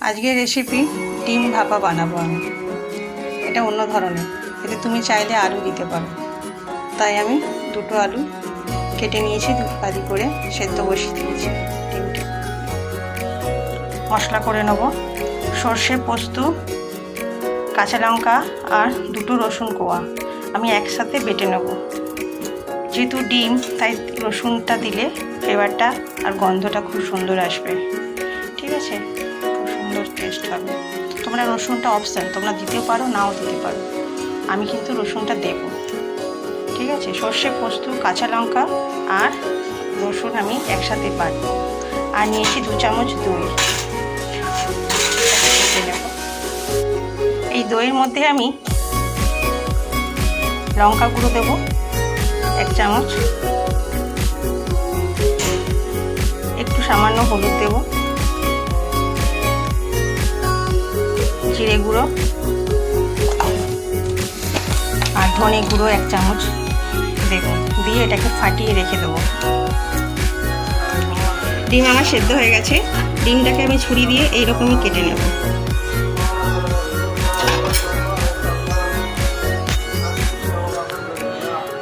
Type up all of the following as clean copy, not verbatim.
আজকের রেসিপি ডিম ভাপা বানাবো আমি। এটা অন্য ধরনের, এতে তুমি চাইলে আলু দিতে পারো। তাই আমি দুটো আলু কেটে নিয়েছি, ভাজি করে সেদ্ধ বসিয়ে দিয়েছি। ডিমটা মশলা করে নেব। সর্ষে, পোস্ত, কাঁচা লঙ্কা আর দুটো রসুন কোয়া আমি একসাথে বেটে নেব। যেহেতু ডিম তাই রসুনটা দিলে ফ্লেভারটা আর গন্ধটা খুব সুন্দর আসবে। ঠিক আছে, খুব সুন্দর টেস্ট হবে। তোমরা রসুনটা অপশন, তোমরা দিতেও পারো নাও দিতে পারো, আমি কিন্তু রসুনটা দেব। ঠিক আছে, সর্ষে, পোস্ত, কাঁচা লঙ্কা আর রসুন আমি একসাথে বাটবো। আর নিয়েছি 2 চামচ দই। এই দইয়ের মধ্যে আমি লঙ্কা গুঁড়ো দেব 1 চামচ, একটু সামান্য হলুদ দেব, জিরে গুঁড়ো আর ধনে গুঁড়ো 1 চামচ দেব। দিয়ে এটাকে ফাটিয়ে রেখে দেবো। ডিম আমার সেদ্ধ হয়ে গেছে। ডিমটাকে আমি ছুরি দিয়ে এইরকমই কেটে নেব।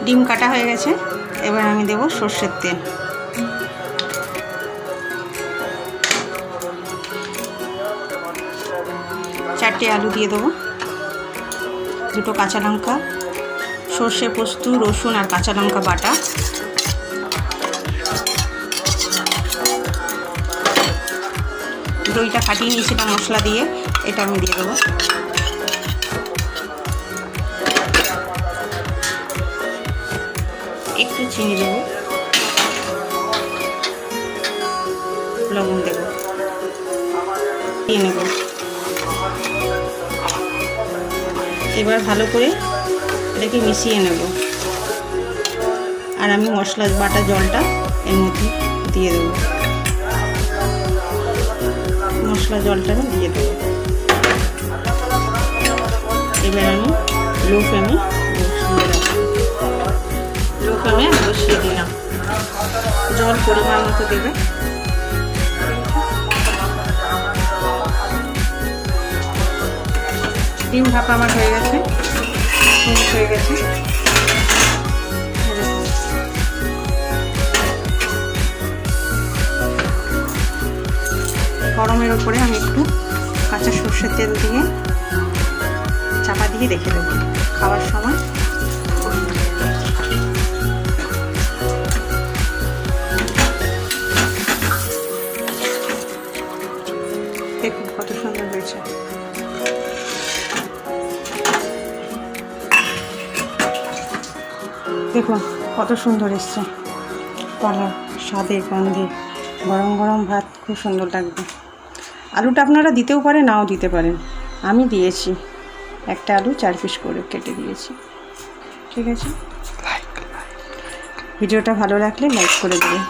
ডিম কাটা হয়ে গেছে, এবার আমি দেব সর্ষের তেল। চারটে আলু দিয়ে দেবো, দুটো কাঁচা লঙ্কা, সর্ষে, পোস্ত, রসুন আর কাঁচা লঙ্কা বাটা, দইটা ফাটিয়ে নিয়েছিলাম মশলা দিয়ে, এটা আমি দিয়ে দেবো। একটু চিনি দেবো, লবণ দেবো, দিয়ে নেব। এবার ভালো করে এটাকে মিশিয়ে নেব। আর আমি মশলা বাটা জলটা এর মধ্যে দিয়ে দেবো। মশলা জলটা দিয়ে দেবো। এবার আমি লো ফ্লেমে বসিয়ে দিলাম। জল পরিমাণ মতো দেবে। ডিম ভাপা আমার হয়ে গেছে, হয়ে গেছে। গরমের ওপরে আমি একটু কাঁচা সর্ষের তেল দিয়ে চাপা দিয়ে রেখে দেবো। খাওয়ার সময় দেখুন কত সুন্দর হয়েছে। দেখুন কত সুন্দর এসছে কালার, স্বাদে গন্ধে। গরম গরম ভাত খুব সুন্দর লাগবে। আলুটা আপনারা দিতেও পারেন, নাও দিতে পারেন। আমি দিয়েছি, একটা আলু 4 পিস করে কেটে দিয়েছি। ঠিক আছে, ভিডিওটা ভালো লাগলে লাইক করে দেবেন।